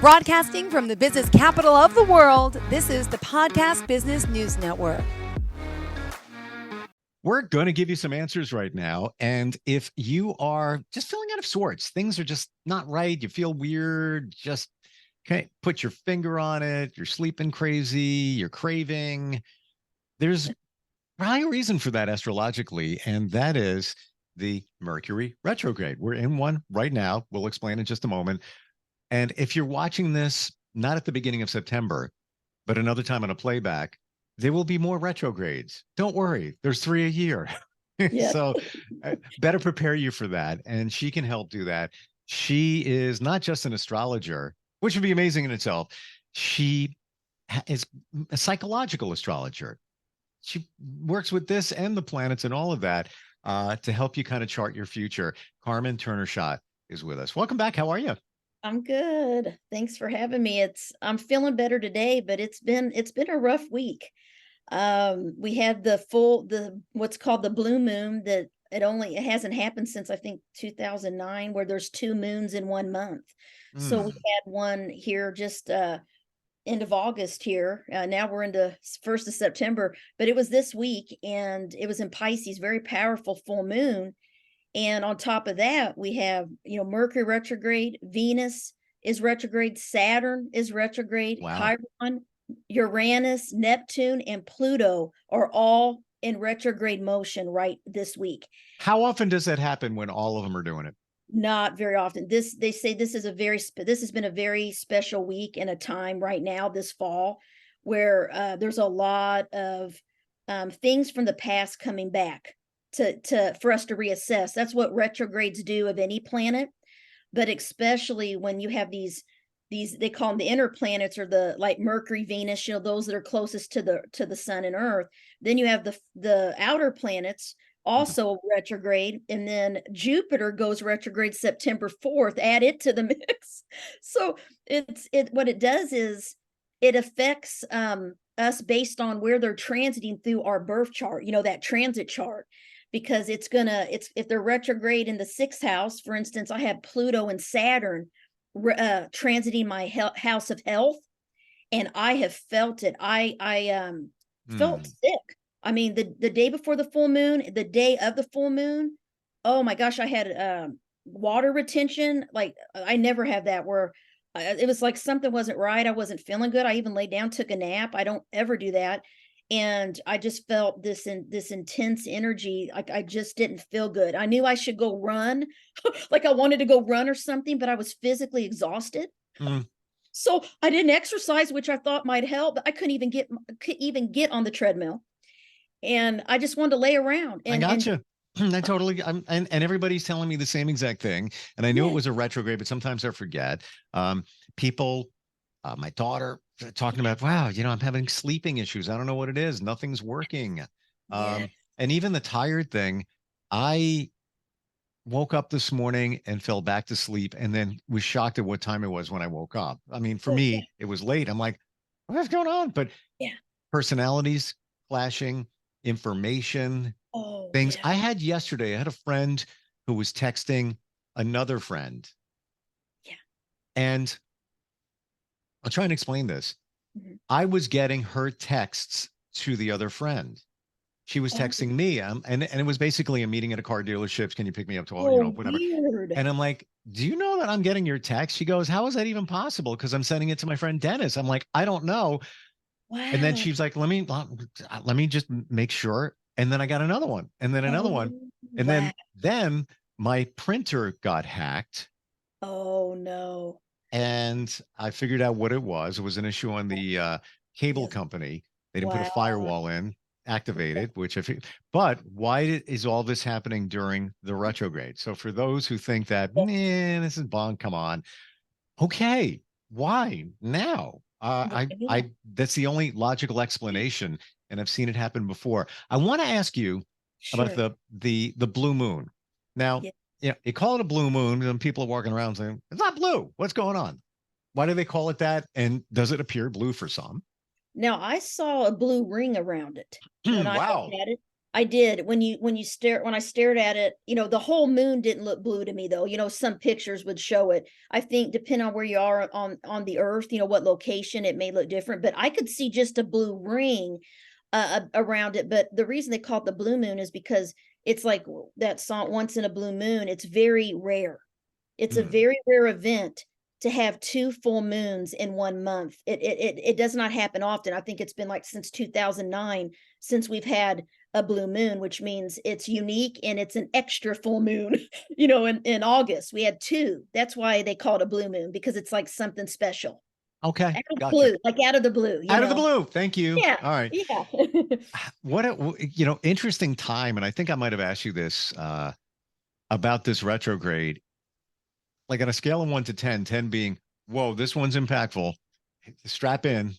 Broadcasting from the business capital of the world, this is the Podcast Business News Network. We're going to give you some answers right now. And if you are just feeling out of sorts, things are just not right, you feel weird, just can't put your finger on it, you're sleeping crazy, you're craving, there's probably a reason for that astrologically, and that is the Mercury retrograde. We're in one right now. We'll explain in just a moment. And if you're watching this not at the beginning of September, but another time on a playback, there will be more retrogrades. Don't worry, there's 3 a year. Yeah. So better prepare you for that. And she can help do that. She is not just an astrologer, which would be amazing in itself. She is a psychological astrologer. She works with this and the planets and all of that to help you kind of chart your future. Carmen Turner-Schott is with us. Welcome back. How are you? I'm good. Thanks for having me. I'm feeling better today, but it's been a rough week. We had the what's called the blue moon that it hasn't happened since I think 2009, where there's 2 moons in 1 month. So we had one here just end of August here. Now we're into 1st of September, but it was this week and it was in Pisces, very powerful full moon. And on top of that, we have, Mercury retrograde, Venus is retrograde, Saturn is retrograde, Wow. Chiron, Uranus, Neptune, and Pluto are all in retrograde motion right this week. How often does that happen when all of them are doing it? Not very often. They say this has been a very special week and a time right now this fall where there's a lot of things from the past coming back for us to reassess. That's what retrogrades do of any planet, but especially when you have these they call them the inner planets, or the like Mercury, Venus, those that are closest to the sun and earth. Then you have the outer planets also retrograde, and then Jupiter goes retrograde September 4th. Add it to the mix. So what it does is it affects us based on where they're transiting through our birth chart, that transit chart. Because if they're retrograde in the 6th house, for instance, I have Pluto and Saturn transiting my house of health, and I have felt it. I felt sick. I mean, the day before the full moon, the day of the full moon, oh my gosh, I had water retention. Like I never have that, where it was like something wasn't right. I wasn't feeling good. I even laid down, took a nap. I don't ever do that. And I just felt this intense energy. Like I just didn't feel good. I knew I should go run, like I wanted to go run or something, but I was physically exhausted. So I didn't exercise, which I thought might help, but I couldn't even get on the treadmill. And I just wanted to lay around. I gotcha. I totally, and everybody's telling me the same exact thing. And I knew it was a retrograde, but sometimes I forget. People, my daughter, talking about, wow, I'm having sleeping issues. I don't know what it is. Nothing's working. And even the tired thing, I woke up this morning and fell back to sleep and then was shocked at what time it was when I woke up. I mean, for me, it was late. I'm like, what's going on? But personalities clashing, information, things. I had yesterday, I had a friend who was texting another friend. And I'll try and explain this. I was getting her texts to the other friend. She was texting me, and it was basically a meeting at a car dealership. Can you pick me up to whatever? Weird. And I'm like, do you know that I'm getting your text? She goes, how is that even possible? Because I'm sending it to my friend Dennis. I'm like, I don't know. Wow. And then she's like, let me just make sure. And then I got another one, and then another one, and then my printer got hacked. Oh no. And I figured out what it was. It was an issue on the cable company. They didn't put a firewall in, activated, but why is all this happening during the retrograde? So for those who think that, this is bunk, come on. Okay. Why now? That's the only logical explanation. And I've seen it happen before. I want to ask you about the blue moon. Now, you call it a blue moon, and people are walking around saying, it's not blue. What's going on? Why do they call it that? And does it appear blue for some? Now, I saw a blue ring around it. Wow. I did. When I stared at it, the whole moon didn't look blue to me though. Some pictures would show it. I think depending on where you are on the earth, what location, it may look different, but I could see just a blue ring around it. But the reason they call it the blue moon is because it's like that song, Once in a Blue Moon. It's very rare. It's a very rare event to have two full moons in 1 month. It does not happen often. I think it's been like since 2009 since we've had a blue moon, which means it's unique and it's an extra full moon. In August we had two. That's why they call it a blue moon, because it's like something special. Okay, Out of gotcha. blue, like out of the blue. Out of the blue. Thank you. Yeah. All right. Yeah. What a interesting time, and I think I might have asked you this about this retrograde. Like on a scale of 1 to 10, 10 being, whoa, this one's impactful. Strap in.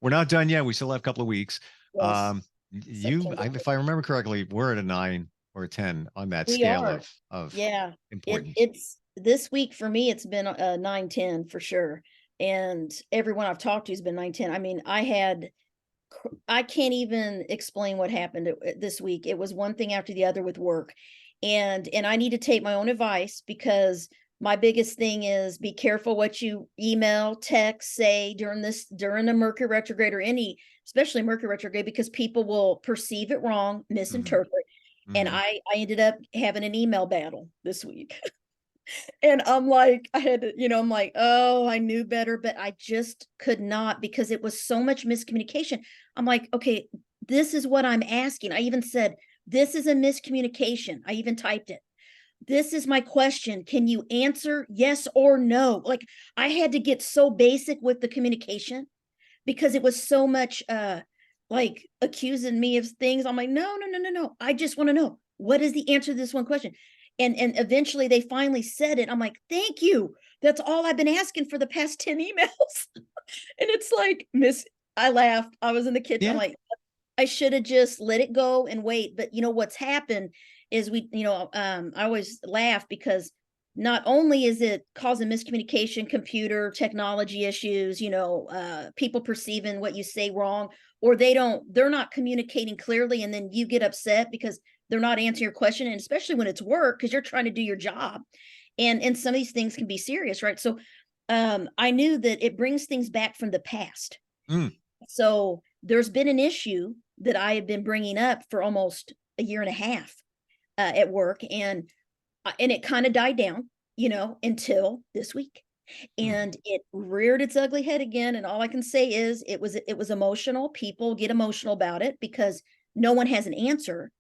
We're not done yet. We still have a couple of weeks. Yes. If I remember correctly, we're at a 9 or a 10 on that We scale are. of Yeah. importance. It's this week for me, it's been a 9-10 for sure. And everyone I've talked to has been 9-10. I mean, I can't even explain what happened this week. It was one thing after the other with work. And I need to take my own advice, because my biggest thing is be careful what you email, text, say during the Mercury retrograde, or especially Mercury retrograde, because people will perceive it wrong, misinterpret. And I ended up having an email battle this week. And I'm like, I'm like, oh, I knew better, but I just could not, because it was so much miscommunication. I'm like, okay, this is what I'm asking. I even said, this is a miscommunication. I even typed it. This is my question. Can you answer yes or no? Like, I had to get so basic with the communication, because it was so much like accusing me of things. I'm like, no. I just want to know, what is the answer to this one question? And eventually they finally said it. I'm like, thank you. That's all I've been asking for the past 10 emails. And it's like, I laughed. I was in the kitchen. Yeah. I'm like, I should have just let it go and wait. But what's happened is I always laugh, because not only is it causing miscommunication, computer technology issues, people perceiving what you say wrong, or they're not communicating clearly, and then you get upset because they're not answering your question. And especially when it's work, because you're trying to do your job, and some of these things can be serious, right? So I knew that it brings things back from the past. So there's been an issue that I have been bringing up for almost a year and a half at work, and it kind of died down, until this week. And it reared its ugly head again. And all I can say is it was emotional. People get emotional about it because no one has an answer.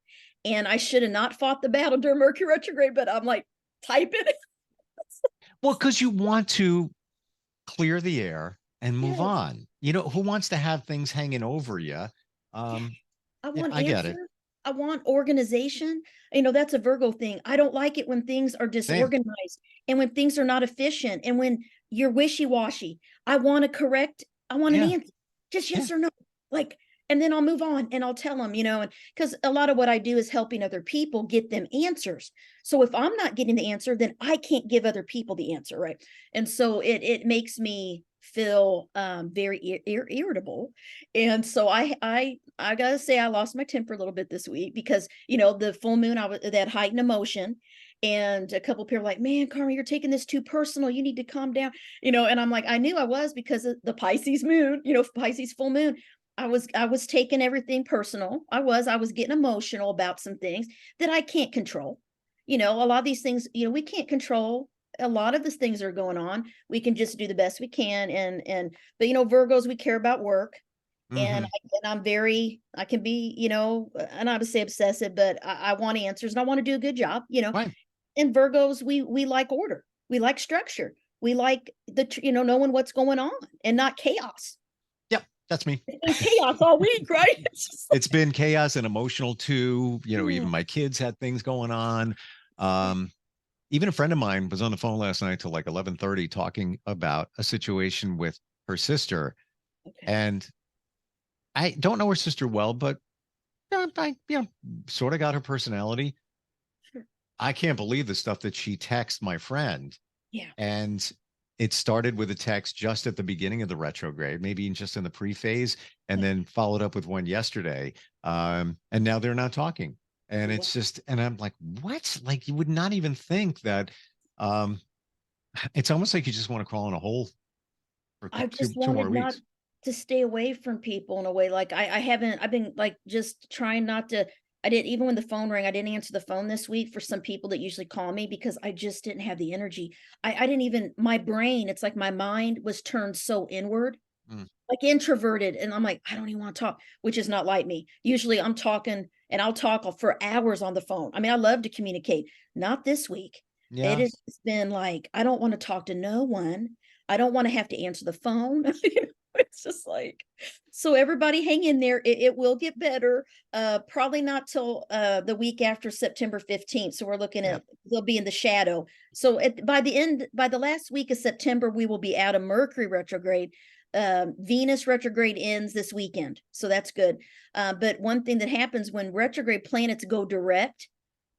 And I should have not fought the battle during Mercury retrograde, but I'm like, type it. Well, because you want to clear the air and move on. Who wants to have things hanging over you? I want I get it. answers. I want organization. That's a Virgo thing. I don't like it when things are disorganized and when things are not efficient and when you're wishy-washy. I want an answer. Just yes or no. Like, and then I'll move on and I'll tell them, and because a lot of what I do is helping other people get them answers. So if I'm not getting the answer, then I can't give other people the answer, right? And so it makes me feel very irritable. And so I gotta say, I lost my temper a little bit this week, because the full moon, I was that heightened emotion, and a couple people were like, man, Carmen, you're taking this too personal, you need to calm down. And I'm like, I knew I was, because of the Pisces moon, Pisces full moon. I was taking everything personal. I was getting emotional about some things that I can't control. A lot of these things, we can't control. A lot of these things are going on. We can just do the best we can. But Virgos, we care about work. And I'm I can be, and I would say obsessive, but I want answers and I want to do a good job, Right. And Virgos, we like order. We like structure. We like knowing what's going on and not chaos. Yep. That's me. It's been chaos all week, right? It's been chaos and emotional too. Even my kids had things going on. Even a friend of mine was on the phone last night till like 11:30 talking about a situation with her sister. Okay. And I don't know her sister well, but I sort of got her personality. Sure. I can't believe the stuff that she texts my friend. Yeah. And it started with a text just at the beginning of the retrograde, maybe just in the pre-phase, and then followed up with one yesterday. And now they're not talking. And it's just, and I'm like, what? Like, you would not even think that. It's almost like you just want to crawl in a hole for I two, just two more wanted not weeks. to stay away from people in a way. Like I haven't, I've been like just trying not to. I didn't, even when the phone rang, I didn't answer the phone this week for some people that usually call me because I just didn't have the energy. I didn't even, my brain, it's like my mind was turned so inward, Mm. like introverted. And I'm like, I don't even want to talk, which is not like me. Usually I'm talking and I'll talk for hours on the phone. I mean, I love to communicate. Not this week. It Yeah. has been like, I don't want to talk to no one. I don't want to have to answer the phone. It's just like, so everybody hang in there. It will get better. Probably not till the week after September 15th. So we're looking Yeah. at, they'll be in the shadow. So by the last week of September, we will be out of Mercury retrograde. Venus retrograde ends this weekend. So that's good. But one thing that happens when retrograde planets go direct,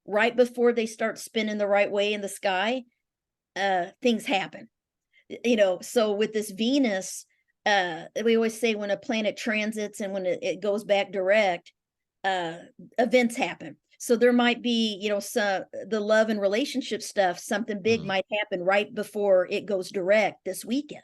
right before they start spinning the right way in the sky, things happen. So with this Venus, we always say when a planet transits and when it goes back direct, events happen. So there might be, the love and relationship stuff, something big might happen right before it goes direct this weekend.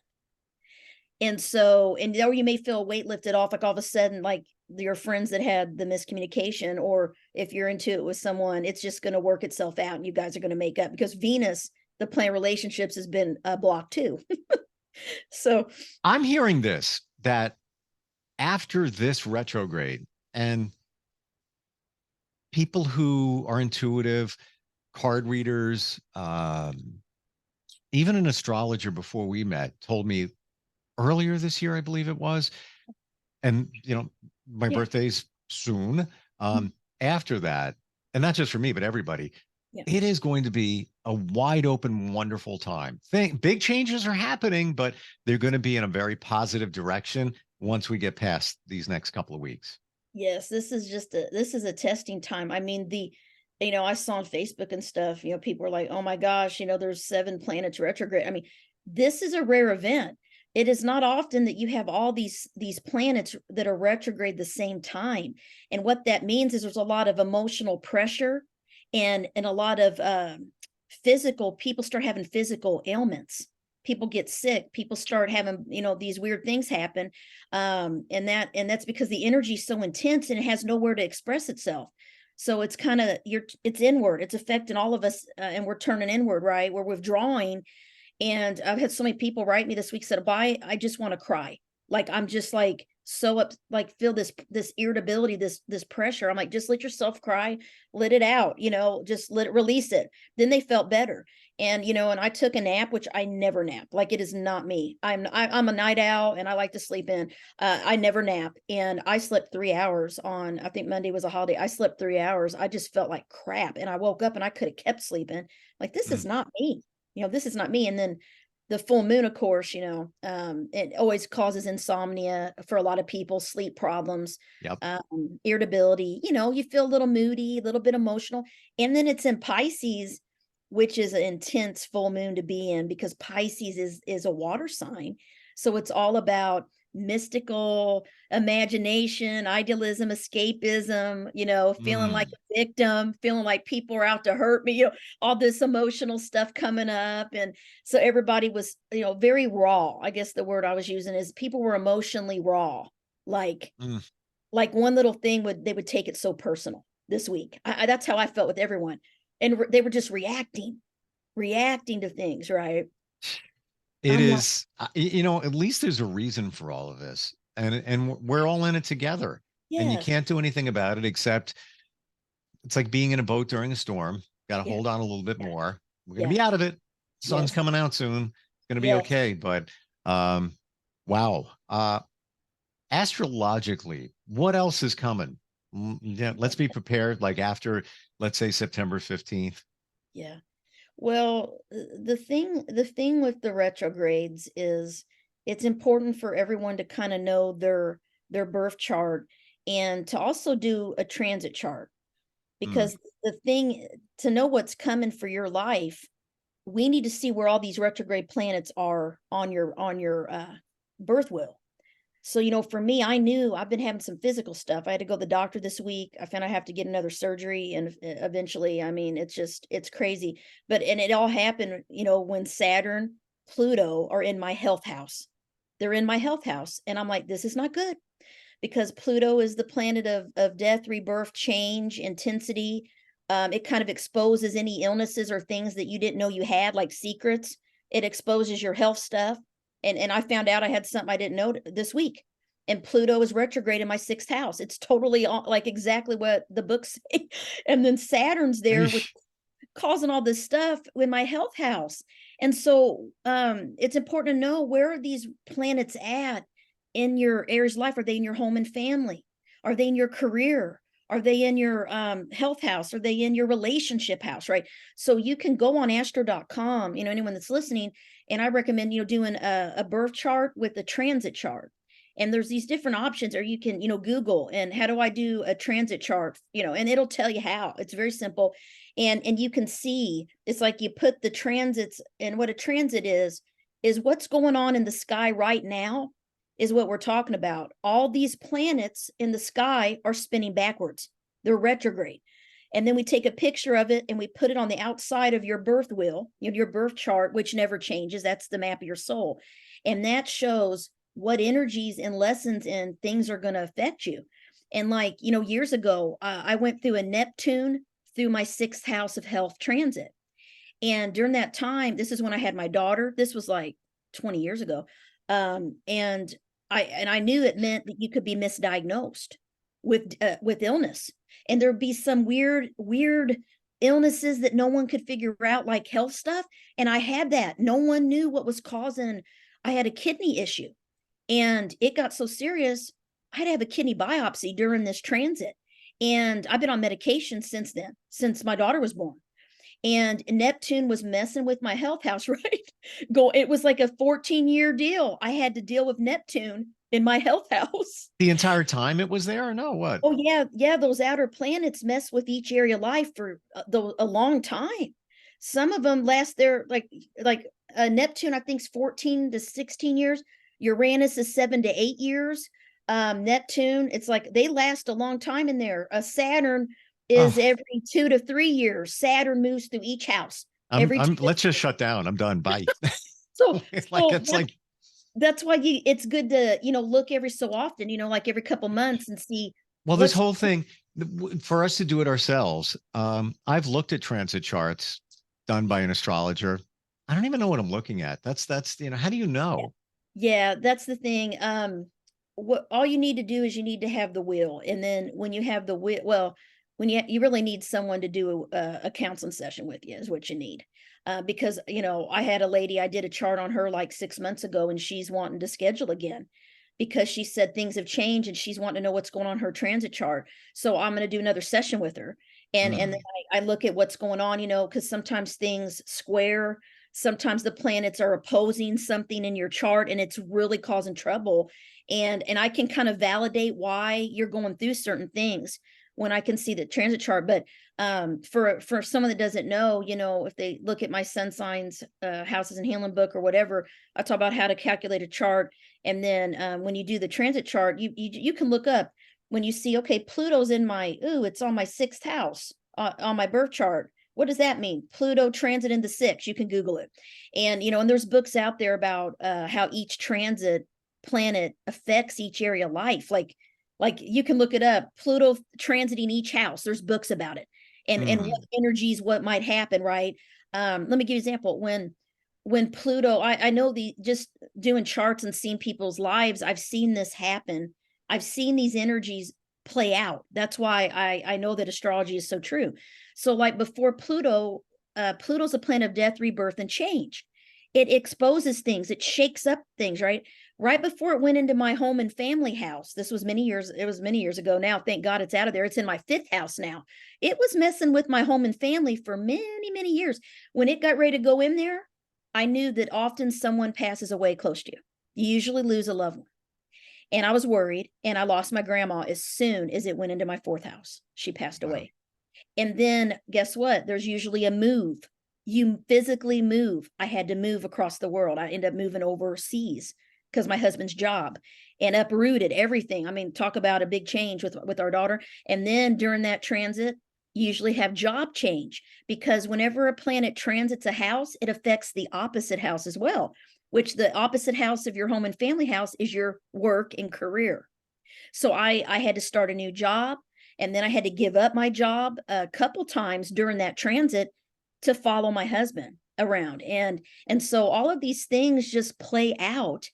And so, and or you may feel a weight lifted off, like all of a sudden, like your friends that had the miscommunication, or if you're into it with someone, it's just going to work itself out and you guys are going to make up, because Venus, the planet relationships, has been blocked too. So I'm hearing this, that after this retrograde, and people who are intuitive, card readers, even an astrologer before we met told me earlier this year, I believe it was, and my yeah, birthday's soon. After that, and not just for me, but everybody, yeah. it is going to be a wide open, wonderful time. Big changes are happening, but they're going to be in a very positive direction once we get past these next couple of weeks. Yes, this is a testing time. I mean, I saw on Facebook and stuff, people are like, oh my gosh, there's 7 planets retrograde. I mean, this is a rare event. It is not often that you have all these planets that are retrograde the same time. And what that means is there's a lot of emotional pressure and a lot of physical, people start having physical ailments. People get sick, people start having, these weird things happen. And that's because the energy is so intense and it has nowhere to express itself. So it's kind of, it's inward, it's affecting all of us, and we're turning inward, right? We're withdrawing. And I've had so many people write me this week, said, bye, I just want to cry. Like, I'm just like so up, like feel this irritability, this pressure. I'm like, just let yourself cry, let it out, just release it. Then they felt better. And and I took a nap, which I never nap. Like, it is not me. I'm a night owl and I like to sleep in. I never nap. And I slept 3 hours on, I think Monday was a holiday. I slept 3 hours. I just felt like crap. And I woke up and I could have kept sleeping. Like, this is not me. This is not me. And then the full moon, of course, it always causes insomnia for a lot of people, sleep problems, Yep. irritability, you feel a little moody, a little bit emotional. And then it's in Pisces, which is an intense full moon to be in, because Pisces is a water sign. So it's all about mystical imagination, idealism, escapism, feeling like a victim, feeling like people are out to hurt me, all this emotional stuff coming up. And so everybody was, very raw. I guess the word I was using is people were emotionally raw. Like one little thing they would take it so personal this week. That's how I felt with everyone. And they were just reacting to things, right? It I'm like, is, at least there's a reason for all of this, and we're all in it together, and you yes, can't do anything about it except it's like being in a boat during a storm. Got to yeah, hold on a little bit yeah, more. We're gonna yeah, be out of it. Sun's yes, coming out soon. It's gonna be yes. okay. But wow. Astrologically, what else is coming? Yeah, let's be prepared. Like after, let's say September 15th. Yeah. Well, the thing with the retrogrades is it's important for everyone to kind of know their birth chart and to also do a transit chart, Mm, because the thing to know what's coming for your life, we need to see where all these retrograde planets are on your birth wheel. So, for me, I knew I've been having some physical stuff. I had to go to the doctor this week. I found I have to get another surgery, and eventually, I mean, it's crazy. And it all happened, when Saturn, Pluto are in my health house. They're in my health house. And I'm like, this is not good, because Pluto is the planet of death, rebirth, change, intensity. It kind of exposes any illnesses or things that you didn't know you had, like secrets. It exposes your health stuff. And I found out I had something I didn't know this week. And Pluto is retrograde in my 6th house. It's totally like exactly what the books say. And then Saturn's there with causing all this stuff in my health house. And so it's important to know, where are these planets at in your areas of life? Are they in your home and family? Are they in your career? Are they in your health house? Are they in your relationship house? Right. So you can go on astro.com, anyone that's listening, and I recommend, doing a birth chart with a transit chart. And there's these different options, or you can, Google, and how do I do a transit chart, and it'll tell you how. It's very simple. And you can see, it's like you put the transits, and what a transit is what's going on in the sky right now is what we're talking about. All these planets in the sky are spinning backwards. They're retrograde. And then we take a picture of it and we put it on the outside of your birth wheel, your birth chart, which never changes. That's the map of your soul. And that shows what energies and lessons and things are going to affect you. And years ago, I went through a Neptune through my 6th house of health transit. And during that time, this is when I had my daughter. This was like 20 years ago. And I knew it meant that you could be misdiagnosed with illness, and there'd be some weird illnesses that no one could figure out, like health stuff. And I had that. No one knew what was causing. I had a kidney issue, and it got so serious, I had to have a kidney biopsy during this transit. And I've been on medication since then, since my daughter was born. And Neptune was messing with my health house, right? It was like a 14-year deal. I had to deal with Neptune in my health house. The entire time it was there, or no? What? Oh yeah. Those outer planets mess with each area of life for a long time. Some of them last there like Neptune, I think, is 14 to 16 years. Uranus is 7 to 8 years. Neptune, it's like they last a long time in there. Saturn is every 2 to 3 years. Saturn moves through each house. Let's just shut down. I'm done. Bye. So that's why it's good to, look every so often, like every couple months, and see. Well, this whole thing, for us to do it ourselves, I've looked at transit charts done by an astrologer. I don't even know what I'm looking at. That's how do you know? Yeah, that's the thing. What all you need to do is you need to have the will, and then when you have the will, well, when you really need someone to do a counseling session with you is what you need. Because, I had a lady, I did a chart on her like 6 months ago, and she's wanting to schedule again because she said things have changed and she's wanting to know what's going on in her transit chart. So I'm going to do another session with her. And then I look at what's going on, because sometimes things square, sometimes the planets are opposing something in your chart and it's really causing trouble. And I can kind of validate why you're going through certain things when I can see the transit chart. But for someone that doesn't know, if they look at my sun signs, houses and healing book or whatever, I talk about how to calculate a chart. And then when you do the transit chart, you can look up when you see, okay, Pluto's in it's on my 6th house on my birth chart. What does that mean? Pluto transit in the 6th. You can Google it. And, and there's books out there about how each transit planet affects each area of life. Like you can look it up, Pluto transiting each house. There's books about it, and what energies, what might happen, right? Let me give you an example. When Pluto, I know just doing charts and seeing people's lives, I've seen this happen. I've seen these energies play out. That's why I know that astrology is so true. So like before Pluto, Pluto's a planet of death, rebirth, and change. It exposes things. It shakes up things, right? Right before it went into my home and family house. It was many years ago now. Thank God it's out of there. It's in my 5th house now. It was messing with my home and family for many, many years. When it got ready to go in there, I knew that often someone passes away close to you. You usually lose a loved one. And I was worried, and I lost my grandma as soon as it went into my 4th house. She passed away. And then guess what? There's usually a move you physically move. I had to move across the world. I ended up moving overseas because my husband's job, and uprooted everything. I mean, talk about a big change with our daughter. And then during that transit, you usually have job change, because whenever a planet transits a house, it affects the opposite house as well, which the opposite house of your home and family house is your work and career. So I had to start a new job, and then I had to give up my job a couple times during that transit to follow my husband around. And so all of these things just play out.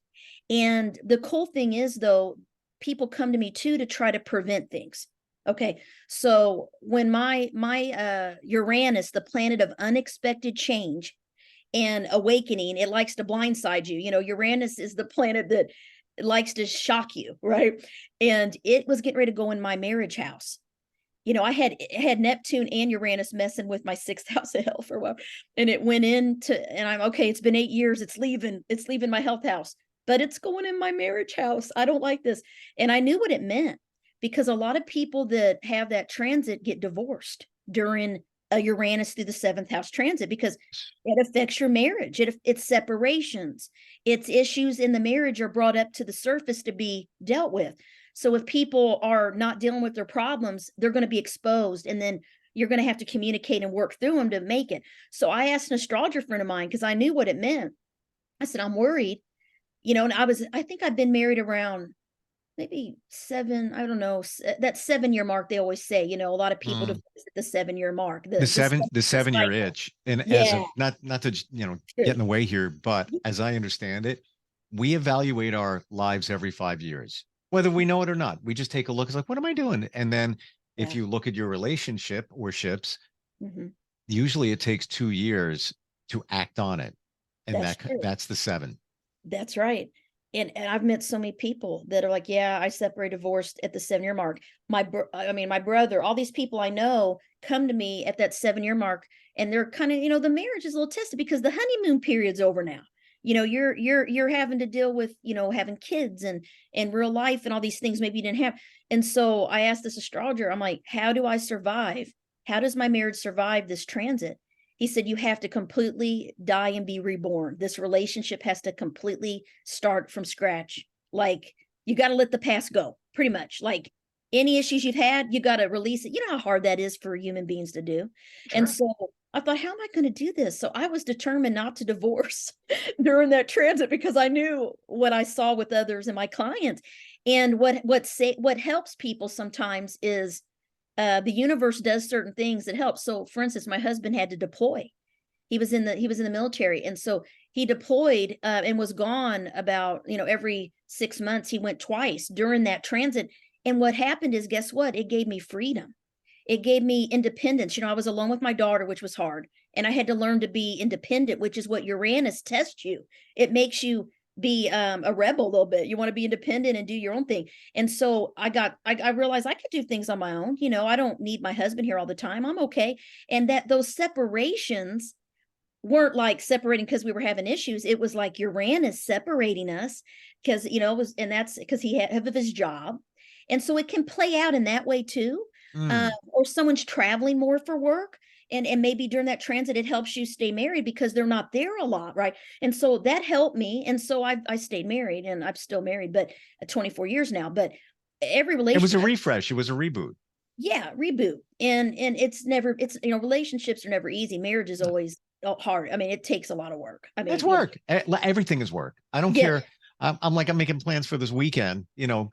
And the cool thing is, though, people come to me too to try to prevent things. Okay, so when my Uranus, the planet of unexpected change and awakening, it likes to blindside you. You know, Uranus is the planet that likes to shock you, right? And it was getting ready to go in my marriage house. You know, I had Neptune and Uranus messing with my sixth house of health for a while, and it went into, and I'm okay. It's been 8 years. It's leaving my health house, but it's going in my marriage house. I don't like this, and I knew what it meant, because a lot of people that have that transit get divorced during a Uranus through the seventh house transit, because it affects your marriage. It's separations, it's issues in the marriage are brought up to the surface to be dealt with. So if people are not dealing with their problems, they're going to be exposed, and then you're going to have to communicate and work through them to make it. So I asked an astrologer friend of mine, because I knew what it meant. I said, I'm worried, you know, and I think I've been married around maybe 7, I don't know, that 7-year mark. They always say, you know, a lot of people to visit the 7-year mark, The seven, the the 7-year cycle. itch. And as Yeah, a, not to, sure. get in the way here, but as I understand it, we evaluate our lives every 5 years, whether we know it or not. We just take a look. It's like, what am I doing? And then if Yeah. you look at your relationship or ships, Mhm. usually it takes 2 years to act on it. And That's true. that's the 7. That's right. And I've met so many people that are like, yeah, I separated, divorced at the 7-year mark. My brother, all these people I know come to me at that 7-year mark, and they're kind of, you know, the marriage is a little tested because the honeymoon period's over now. You know, you're having to deal with, you know, having kids and real life and all these things maybe you didn't have. And so I asked this astrologer, I'm like, how do I survive? How does my marriage survive this transit? He said, you have to completely die and be reborn. This relationship has to completely start from scratch. Like, you got to let the past go, pretty much. Like, any issues you've had, you got to release it. You know how hard that is for human beings to do. And Sure. so I thought, how am I going to do this? So I was determined not to divorce during that transit, because I knew what I saw with others and my clients. And what helps people sometimes is the universe does certain things that help. So for instance, my husband had to deploy. He was in the military, and so he deployed and was gone about, you know, every 6 months. He went twice during that transit. And what happened is, guess what? It gave me freedom. It gave me independence. You know, I was alone with my daughter, which was hard, and I had to learn to be independent, which is what Uranus tests you. It makes you be a rebel a little bit. You want to be independent and do your own thing. And so I realized I could do things on my own. You know, I don't need my husband here all the time. I'm okay. And that those separations weren't like separating because we were having issues. It was like Uranus separating us, because, you know, it was, and that's because he had of his job. And so it can play out in that way too. Mm. Or someone's traveling more for work, and maybe during that transit it helps you stay married because they're not there a lot, right? And so that helped me, and so I stayed married, and I'm still married, but 24 years now. But every It was a relationship, refresh. It was a reboot. yeah, reboot. And it's, you know, relationships are never easy. Marriage is always hard. I mean, it takes a lot of work. I It's mean, you know, work. Everything is work. I don't yeah, care. I'm making plans for this weekend, yeah,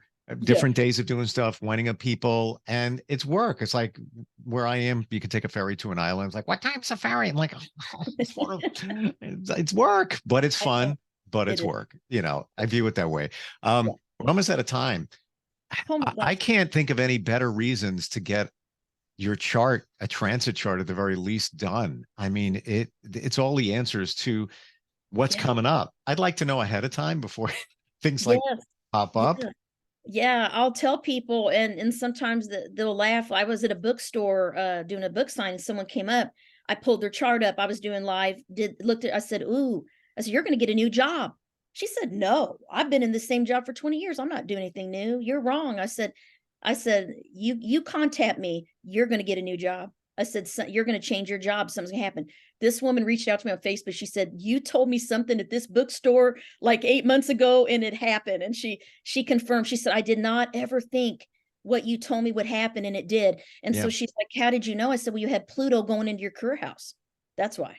different days of doing stuff, winding up people, and it's work. It's like where I am, you could take a ferry to an island. It's like, what time's the ferry? I'm like, oh, it's work, but it's I know fun, but it it's is. work. I view it that way. Yeah. We're almost out of time. Oh my I gosh. can't think of any better reasons to get your chart, a transit chart at the very least, done. I mean, it's all the answers to what's Yeah. coming up. I'd like to know ahead of time before things like Yes. pop up. Yeah. Yeah, I'll tell people, and sometimes they'll laugh. I was at a bookstore doing a book signing. Someone came up. I pulled their chart up. I was doing live. Looked at. I said, "Ooh," I said, "You're going to get a new job." She said, "No, I've been in the same job for 20 years. I'm not doing anything new. You're wrong." I said, "You contact me. You're going to get a new job." I said, you're going to change your job. Something's going to happen. This woman reached out to me on Facebook. She said, you told me something at this bookstore like 8 months ago and it happened. And she confirmed, she said, I did not ever think what you told me would happen. And it did. And so she's like, how did you know? I said, well, you had Pluto going into your career house. That's why.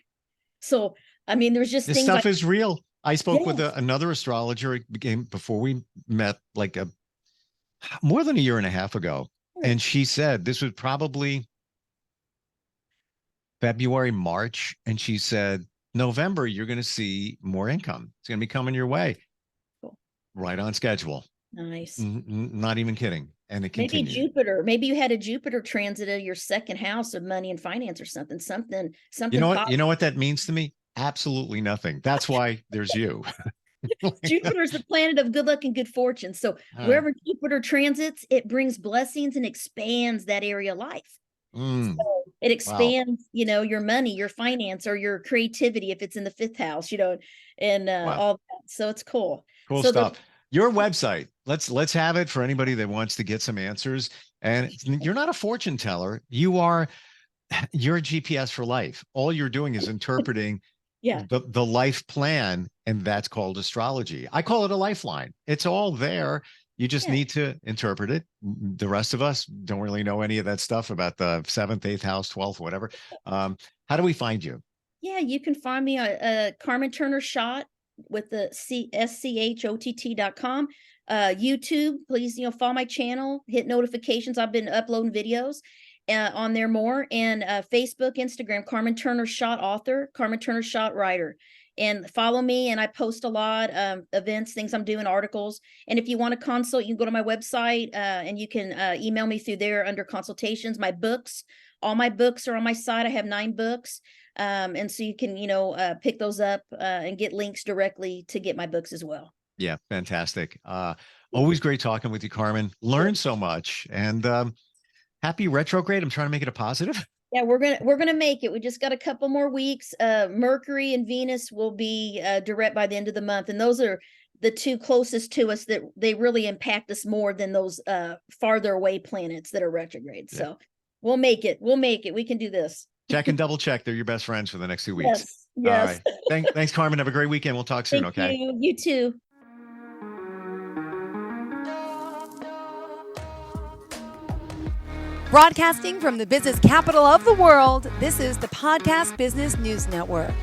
So, I mean, there's just this things stuff is real. I spoke with Yes. another astrologer before we met, like more than a year and a half ago. And she said this was probably February, March. And she said, November, you're going to see more income. It's going to be coming your way. Cool. Right on schedule. Nice. Not even kidding. And it Maybe continued. Jupiter, maybe you had a Jupiter transit of your second house of money and finance or something. You know what? Positive. You know what that means to me? Absolutely nothing. That's why there's you. Jupiter's the planet of good luck and good fortune. So wherever Jupiter transits, it brings blessings and expands that area of life. So it expands, your money, your finance, or your creativity if it's in the 5th house, and all that. So it's cool. Cool stuff. Your website. Let's have it for anybody that wants to get some answers. And you're not a fortune teller. You're a GPS for life. All you're doing is interpreting the life plan, and that's called astrology. I call it a lifeline. It's all there. You just need to interpret it. The rest of us don't really know any of that stuff about the 7th, 8th house, 12th, whatever. How do we find you? Yeah, you can find me on Carmen Turner-Schott with the SCHOTT.com. YouTube, please, follow my channel, hit notifications. I've been uploading videos on there more. And Facebook, Instagram, Carmen Turner-Schott author, Carmen Turner-Schott writer. And follow me, and I post a lot of events, things I'm doing, articles. And if you want to consult, you can go to my website and you can email me through there under consultations. My books, all my books are on my site. I have 9 books. And so you can, pick those up and get links directly to get my books as well. Yeah, fantastic. Always great talking with you, Carmen. Learned so much. And happy retrograde. I'm trying to make it a positive. Yeah, we're gonna make it. We just got a couple more weeks. Mercury and Venus will be direct by the end of the month, and those are the 2 closest to us that they really impact us more than those farther away planets that are retrograde. Yeah. So we'll make it. We'll make it. We can do this. Check and double check. They're your best friends for the next 2 weeks. Yes. All right. Thanks, Carmen. Have a great weekend. We'll talk soon. Thank you. You too. Broadcasting from the business capital of the world, this is the Podcast Business News Network.